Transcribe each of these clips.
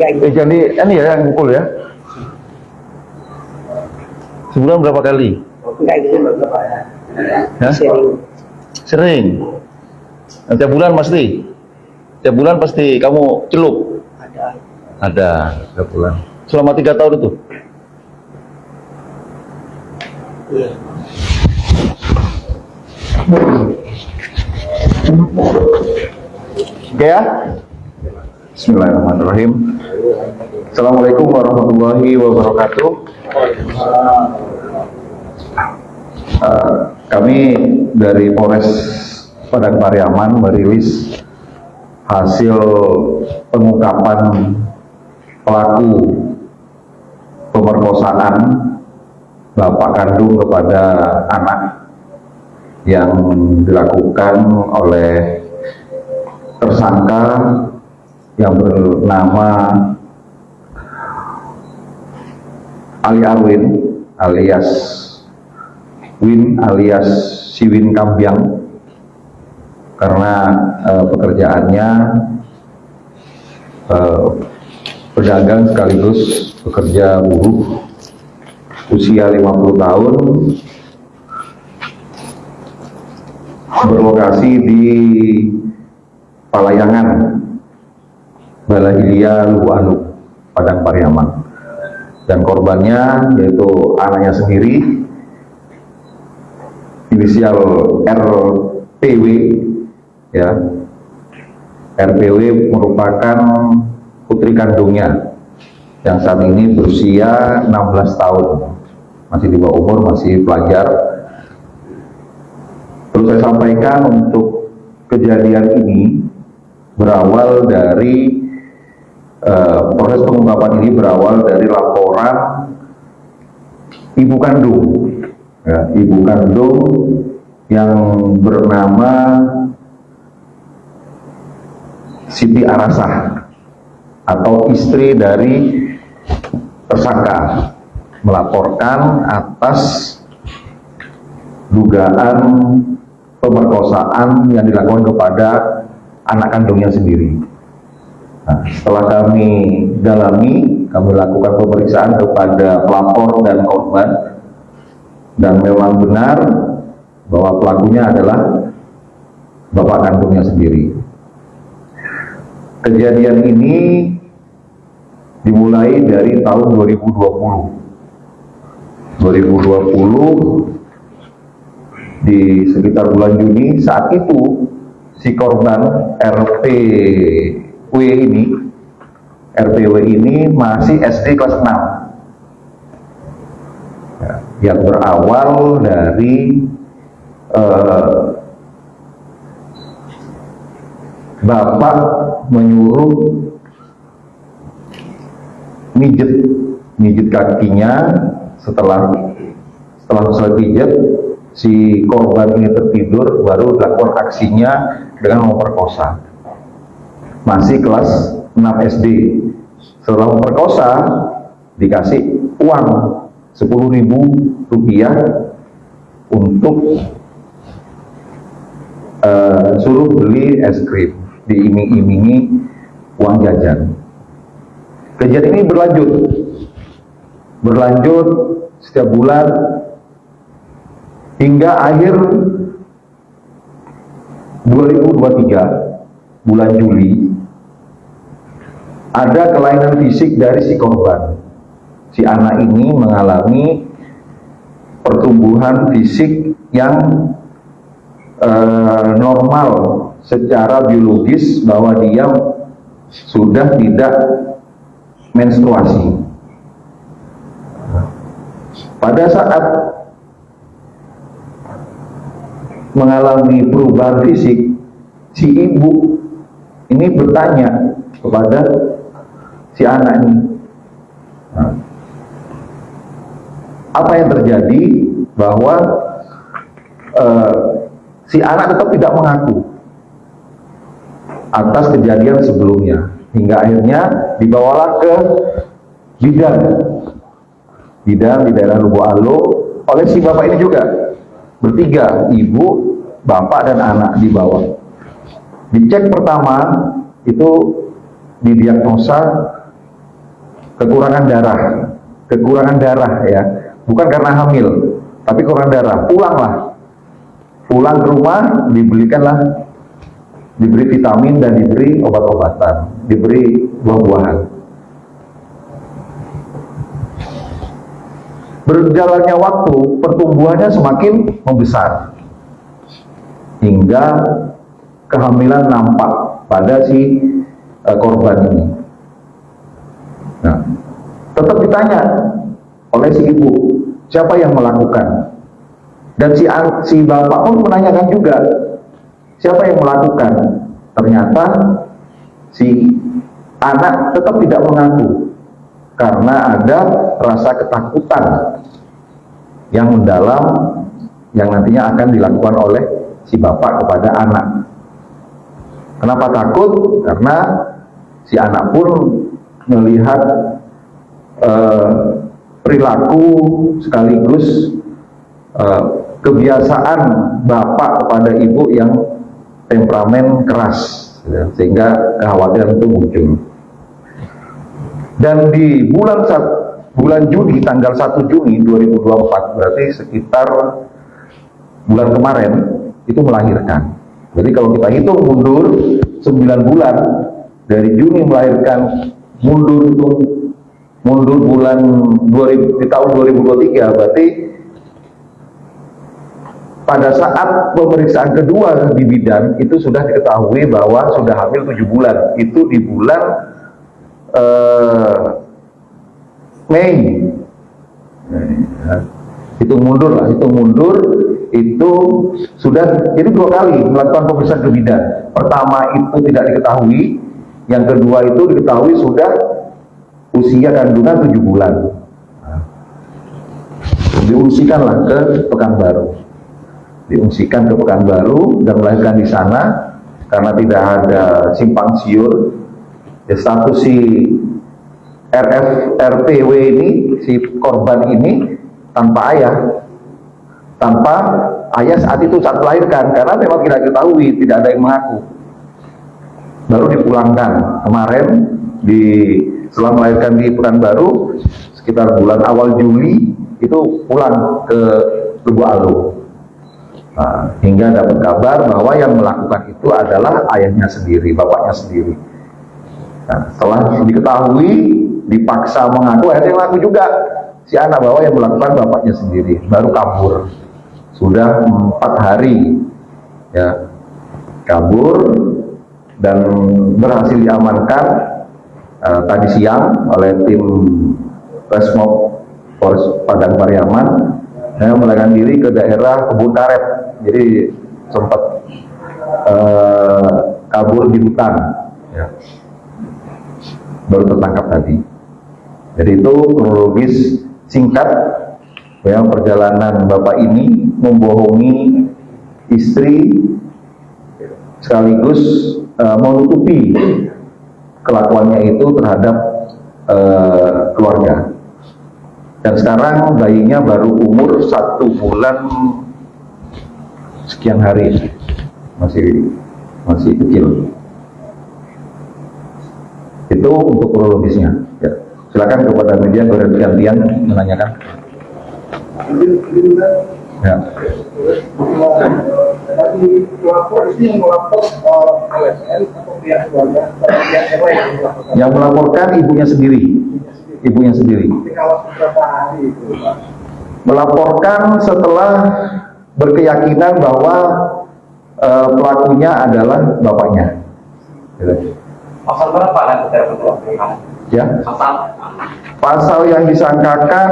Jadi ini ya yang pukul ya. Sebulan berapa kali? Hah? Sering. Nah, tiap bulan pasti. Tiap bulan pasti kamu celup. Ada. Tiap bulan. Selama 3 tahun itu. Iya. Oke ya. Bismillahirrahmanirrahim. Assalamualaikum warahmatullahi wabarakatuh. Kami dari Polres Padang Pariaman merilis hasil pengungkapan pelaku pemerkosaan bapak kandung kepada anak yang dilakukan oleh tersangka yang bernama Ali Arwin alias Win alias Siwin Kambyang, karena pekerjaannya pedagang sekaligus pekerja buruh, usia 50 tahun, berlokasi di Palayangan, Balahilia, Luwu-Aluk, Padang Pariaman. Dan korbannya yaitu anaknya sendiri, inisial RPW, ya. RPW merupakan putri kandungnya yang saat ini berusia 16 tahun, masih di bawah umur, masih pelajar. Perlu saya sampaikan, untuk kejadian ini berawal dari proses pengungkapan ini berawal dari laporan ibu kandung, ya, ibu kandung yang bernama Siti Arasah atau istri dari tersangka, melaporkan atas dugaan pemerkosaan yang dilakukan kepada anak kandungnya sendiri. Nah, setelah kami dalami, kami lakukan pemeriksaan kepada pelapor dan korban, dan memang benar bahwa pelakunya adalah bapak kandungnya sendiri. Kejadian ini dimulai dari tahun 2020. 2020 di sekitar bulan Juni. Saat itu si korban RPW ini masih SD kelas 6, ya, yang berawal dari bapak menyuruh mijet kakinya. Setelah selesai pijet, si korban ini tertidur, baru dilakukan aksinya dengan memperkosa. Masih kelas 6 SD. Setelah memperkosa, dikasih uang 10.000 rupiah untuk suruh beli es krim, diiming-imingi uang jajan. Kejadian ini berlanjut setiap bulan hingga akhir 2023 bulan Juli, ada kelainan fisik dari si korban. Si anak ini mengalami pertumbuhan fisik yang normal secara biologis, bahwa dia sudah tidak menstruasi. Pada saat mengalami perubahan fisik, si ibu ini bertanya kepada si anak ini, apa yang terjadi, bahwa si anak tetap tidak mengaku atas kejadian sebelumnya, hingga akhirnya dibawalah ke bidan di daerah Luwu-Aluk oleh si bapak ini juga. Bertiga, ibu, bapak, dan anak dibawa. Dicek pertama, itu didiagnosa kekurangan darah ya, bukan karena hamil, tapi kekurangan darah. Pulang ke rumah, diberi vitamin dan diberi obat-obatan, diberi buah-buahan. Berjalannya waktu, pertumbuhannya semakin membesar hingga kehamilan nampak pada si korban ini. Nah, tetap ditanya oleh si ibu, siapa yang melakukan? Dan si bapak pun menanyakan juga, siapa yang melakukan? Ternyata si anak tetap tidak mengaku karena ada rasa ketakutan yang mendalam yang nantinya akan dilakukan oleh si bapak kepada anak. Kenapa takut? Karena si anak pun melihat perilaku sekaligus kebiasaan bapak kepada ibu yang temperamen keras, sehingga kekhawatiran itu muncul. Dan di bulan Juni, tanggal 1 Juni 2024, berarti sekitar bulan kemarin, itu melahirkan. Jadi kalau kita hitung mundur 9 bulan dari Juni melahirkan, mundur bulan di tahun 2023, berarti pada saat pemeriksaan kedua di bidan itu sudah diketahui bahwa sudah hamil 7 bulan. Itu di bulan Mei. Hitung mundur itu sudah, jadi 2 kali melakukan pemeriksaan ke bidan. Pertama itu tidak diketahui, yang kedua itu diketahui sudah usia kandungan 7 bulan. Diungsikanlah ke Pekanbaru dan melahirkan di sana karena tidak ada simpang siur. Ya, status si RTW ini, si korban ini tanpa ayah saat itu saat melahirkan, karena memang tidak diketahui, tidak ada yang mengaku. Baru dipulangkan kemarin setelah melahirkan di Pekanbaru sekitar bulan awal Juli itu pulang ke Lubuk Alung. Nah, hingga dapat kabar bahwa yang melakukan itu adalah ayahnya sendiri, bapaknya sendiri. Nah, setelah diketahui, dipaksa mengaku, akhirnya mengaku juga si anak bahwa yang melakukan bapaknya sendiri, baru kabur. Sudah 4 hari ya kabur dan berhasil diamankan tadi siang oleh tim Resmob Polres Padang Pariaman. Saya melarikan diri ke daerah Kebun Karet, jadi sempat kabur di hutan ya. Baru tertangkap tadi. Jadi itu kronologis singkat ya, perjalanan bapak ini membohongi istri sekaligus menutupi kelakuannya itu terhadap keluarga. Dan sekarang bayinya baru umur 1 bulan sekian hari, masih kecil. Itu untuk kronologisnya. Ya. Silakan kepada media gantian menanyakan. Ya. Yang melaporkan ibunya sendiri. Melaporkan setelah berkeyakinan bahwa pelakunya adalah bapaknya. Pasal berapa yang kita Ya. Pasal yang disangkakan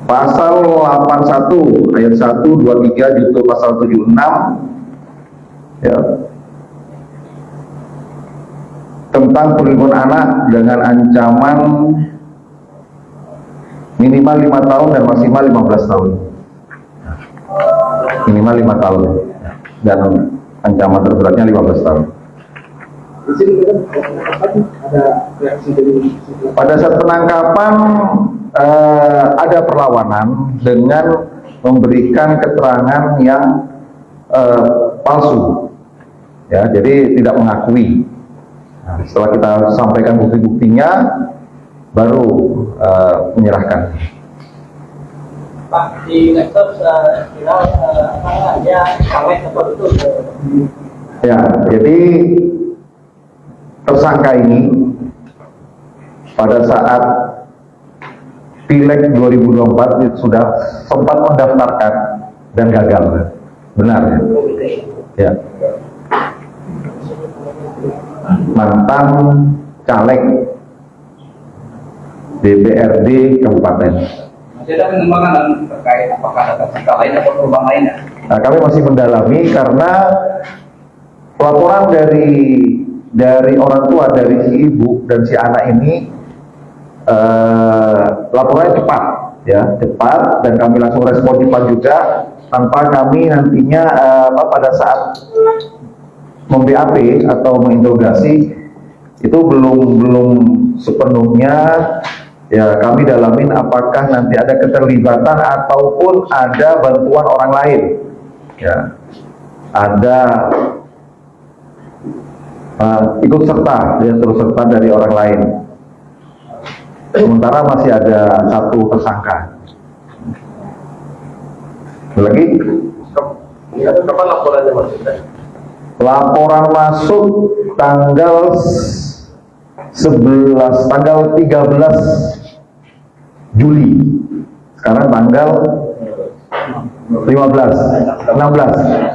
pasal 81 ayat 1, 2, 3 junto pasal 76 ya, tentang perlindungan anak dengan ancaman minimal 5 tahun dan maksimal 15 tahun. Minimal 5 tahun dan ancaman terberatnya 15 tahun. Pada saat penangkapan ada perlawanan dengan memberikan keterangan yang palsu, ya, jadi tidak mengakui Nah, setelah kita sampaikan bukti-buktinya, baru menyerahkan. Pak, di medsos viral dia caleg seperti itu. Ya, jadi tersangka ini pada saat Pileg 2024 itu sudah sempat mendaftarkan dan gagal. Benar ya? Ya. Mantan caleg DPRD Kabupaten. Masih ada pengembangan terkait apakah ada tersangka lain atau korban lainnya? Nah, kami masih mendalami karena laporan dari orang tua, dari si ibu dan si anak ini laporannya cepat, ya cepat, dan kami langsung respon cepat juga tanpa kami nantinya pada saat mem-BAP atau menginterogasi itu belum sepenuhnya ya kami dalamin apakah nanti ada keterlibatan ataupun ada bantuan orang lain, ya ada ikut serta, ya terus serta dari orang lain. Sementara masih ada satu tersangka. Lagi? Kapan laporannya maksudnya? Laporan masuk tanggal 13 Juli. Sekarang tanggal 16,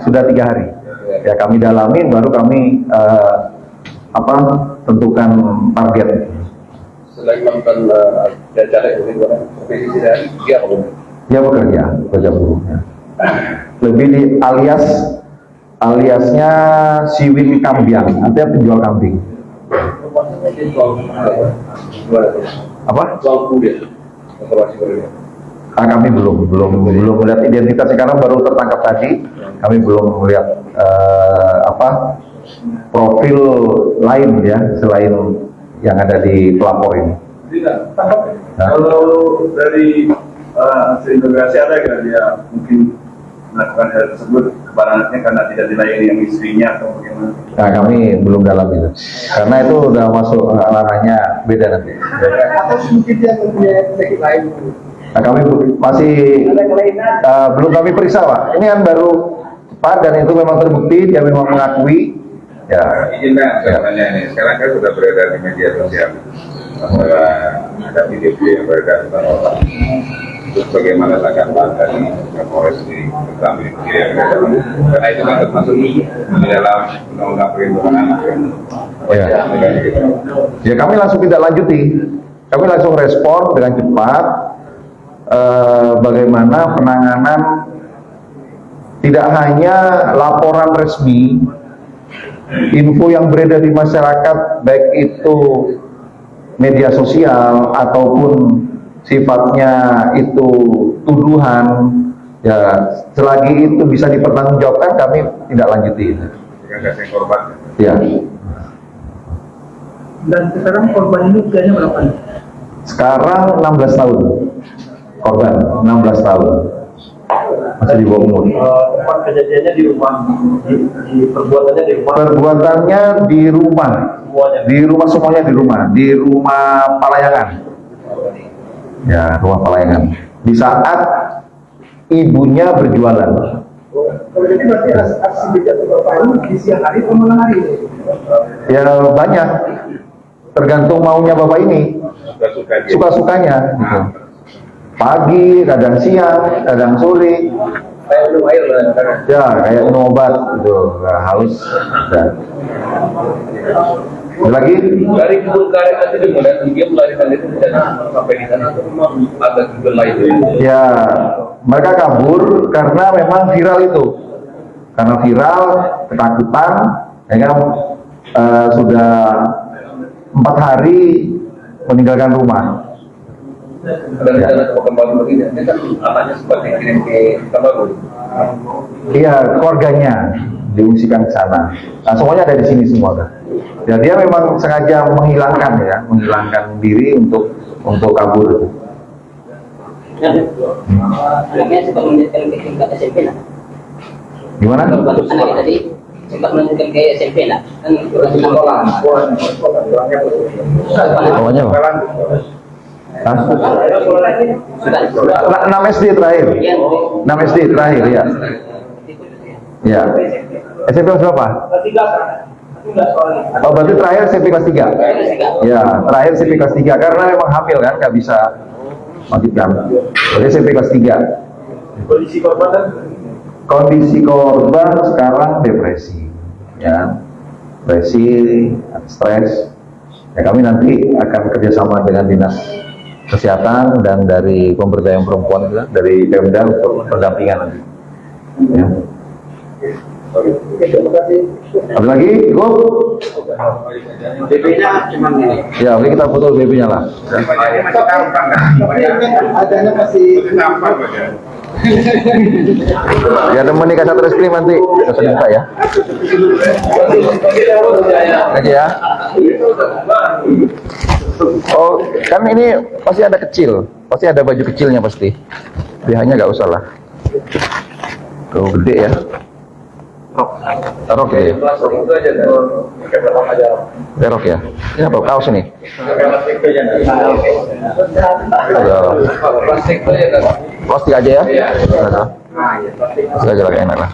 sudah 3 hari. Ya kami dalamin, baru kami tentukan target. Selain mantan caleg ini posisi dan dia Dia bekerja buruhnya. Lebih di aliasnya Siwin Kambiang, artinya penjual kambing. Apa? Kami belum melihat identitas, sekarang baru tertangkap tadi. Kami belum melihat profil lain ya selain yang ada di pelapor ini. Tidak, kalau dari investigasi ada kan dia mungkin melakukan hal tersebut kepada anaknya karena tidak dilayani yang istrinya atau bagaimana? Nah, kami belum dalam itu, karena itu udah masuk ranahnya beda nanti. Atau mungkin dia mempunyai penyakit lain? Nah, kami masih belum kami periksa, Pak. Ini kan baru cepat dan itu memang terbukti dia memang mengakui. Ya. Izinkan saya tanya ini, sekarang kan sudah beredar di media sosial bahwa ada video yang beredar tentang orang. Terus bagaimana tanggapan dari Kapolres sendiri tentang video yang beredar? Karena itu kan termasuk di dalam undang-undang perlindungan anak. Ya. Ya, kami langsung tidak lanjuti. Kami langsung respon dengan cepat bagaimana penanganan tidak hanya laporan resmi, info yang beredar di masyarakat, baik itu media sosial ataupun sifatnya itu tuduhan, ya selagi itu bisa dipertanggungjawabkan kami tidak lanjuti. Dengan kasih korban. Ya. Dan sekarang korban ini usianya berapa? Sekarang 16 tahun. Korban 16 tahun. Masih di bawah umur. Tempat kejadiannya di rumah, di perbuatannya di rumah. Perbuatannya di rumah. Semuanya. Semuanya di rumah Palayangan. Ya, rumah Palayangan. Di saat ibunya berjualan. Kalau jadi berarti aksi bejat bapak ini di siang hari atau malam hari? Ya banyak. Tergantung maunya bapak ini. Suka-sukanya. Gitu. Pagi, kadang siang, kadang sore. Kayak minum air lah. Ya, kayak minum obat gitu. Nah, haus. Dan lagi Dari kebun karet nanti kemudian dia melarikan itu dan sampai di sana itu memang ada tujuan lain. ya mereka kabur karena memang viral itu. Karena viral, ketakutan, ya kan, sudah 4 hari meninggalkan rumah. Dan di sana ke Pekanbaru begini, ini kan anaknya sempat dikirim ke Pekanbaru. Iya, keluarganya diungsikan ke sana. Nah, semuanya ada di sini semua kan. Ya, dia memang sengaja menghilangkan diri untuk kabur. Anaknya suka melanjutkan ke tingkat SMP lah. Gimana? Anaknya tadi Sempat menemukan kayak SMP lah. Kan kurang sekolah. Namanya apa? Hah? 6 SD terakhir. 6 SD terakhir ya. Ya. SMP kelas berapa? Oh, berarti terakhir SMP kelas 3. Ya, terakhir SMP kelas 3 karena memang hamil kan, nggak bisa lanjutkan. Jadi SMP kelas 3. Kondisi korban sekarang depresi, ya, depresi, stres. Ya, kami nanti akan kerjasama dengan dinas kesehatan dan dari pemberdayaan perempuan juga, dari Pemda untuk pendampingan nanti. Ya. Ada lagi? Cukup? BP-nya cuma ini. Ya, oke, kita foto BP-nya lah. Adanya masih Ya, temani Kasat Reskrim nanti kita buka ya. Aja ya. Oh, kan ini pasti ada kecil, pasti ada baju kecilnya pasti. BH-nya nggak usah lah. Tuh gede ya. Rok ya. Rok ya. Ini apa? Kaos ini. Plastik aja ya. Plastik aja lah, enak lah.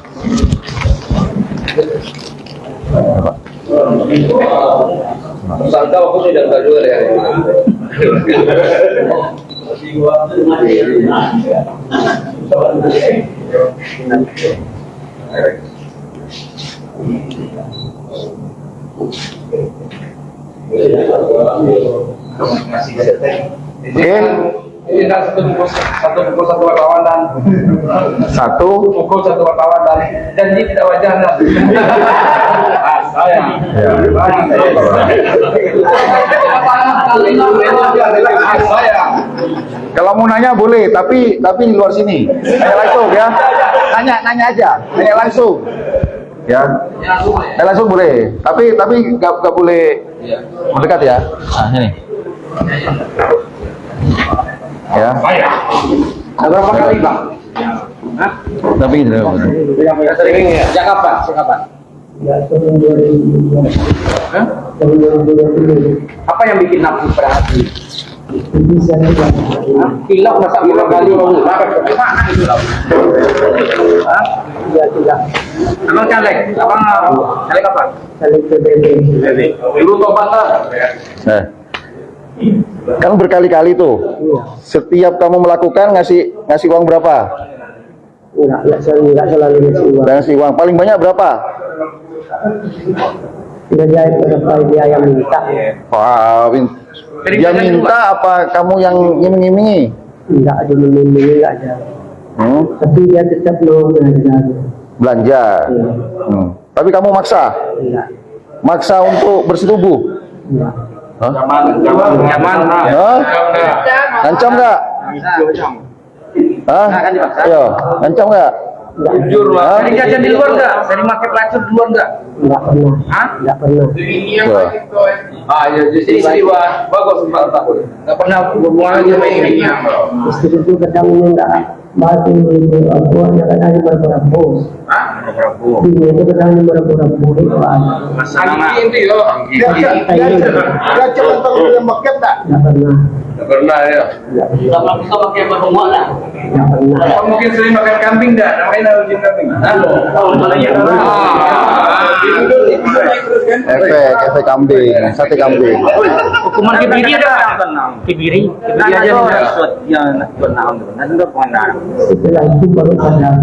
Sangka aku sudah enggak jual ya. Ini kan satu wartawan dan pukul satu wartawan dan janji tidak wajar dan saya Kalau mau nanya boleh, tapi di luar sini. Nanya langsung ya. Nanya aja. Nanya langsung. Ya. Nanya langsung boleh. Tapi nggak boleh mendekat ya. Nah, ini. Ya. Berapa kali bang? Tapi ini. Sejak kapan? ya tahun 2020. Tahun 2020. Apa yang bikin nafsu pada hati? Bisa juga. Hilaf masa berapa kali? Gimana hilaf? Ya tidak. Abang caleg apa? Saling PBB. Dulu tobat lah. Nah. Kan berkali-kali tuh. Iya. Setiap kamu melakukan ngasih uang berapa? Enggak selalu ngasih uang. Ngasih uang paling banyak berapa? Tidak jahit berapa dia yang minta. Wah, dia minta apa kamu yang ngiming-ngimingi? Enggak ada membimbing, enggak ada. Tapi dia tetap mau belajar. Belanja. Iya. Tapi kamu maksa? Enggak. Maksa untuk bersetubuh? Enggak. Hah? Nyaman. Hah? Ngancam nggak? Hah? Ayo, ngancam nggak? Jujur lah. Sering jajan di luar nggak? Sering pakai pelacur di luar nggak? Enggak pernah. Hah? Enggak pernah. Tuh. Ya jadi istiwa bagus 4 tahun. Nggak pernah berhubungan lagi sama istrinya. Istri itu kadang enggak batu itu abuannya kadang berapa bos. Hah? Dia itu kadang berapa bos itu Masalah. Anggi itu yo. Dia cuma tahu yang maket tak? Enggak pernah. Enggak pernah ya. Sama kita pakai berhubungan lah. Enggak pernah. Kamu mungkin sering makan kambing enggak? Namanya nalujin kambing. Efek kambing, sate kambing. Hukuman kebiri ada tenang. Kebiri aja nih suat yang tenang tuh. Nanti udah pengendara. Setelah itu baru sadar.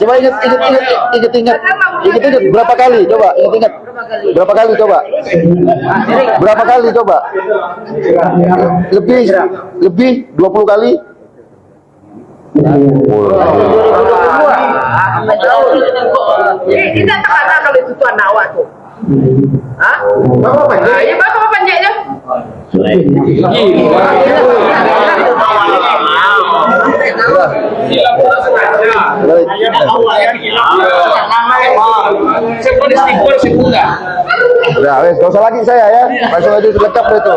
Coba ingat berapa kali? Coba ingat berapa kali coba? Berapa kali coba? Lebih 20 kali? Kita tak kalau itu tuan awak tu. Hah? Bapak panjang. Ya bapak panjangnya. Udah, wes, gak usah lagi saya ya. Langsung aja lengkap itu.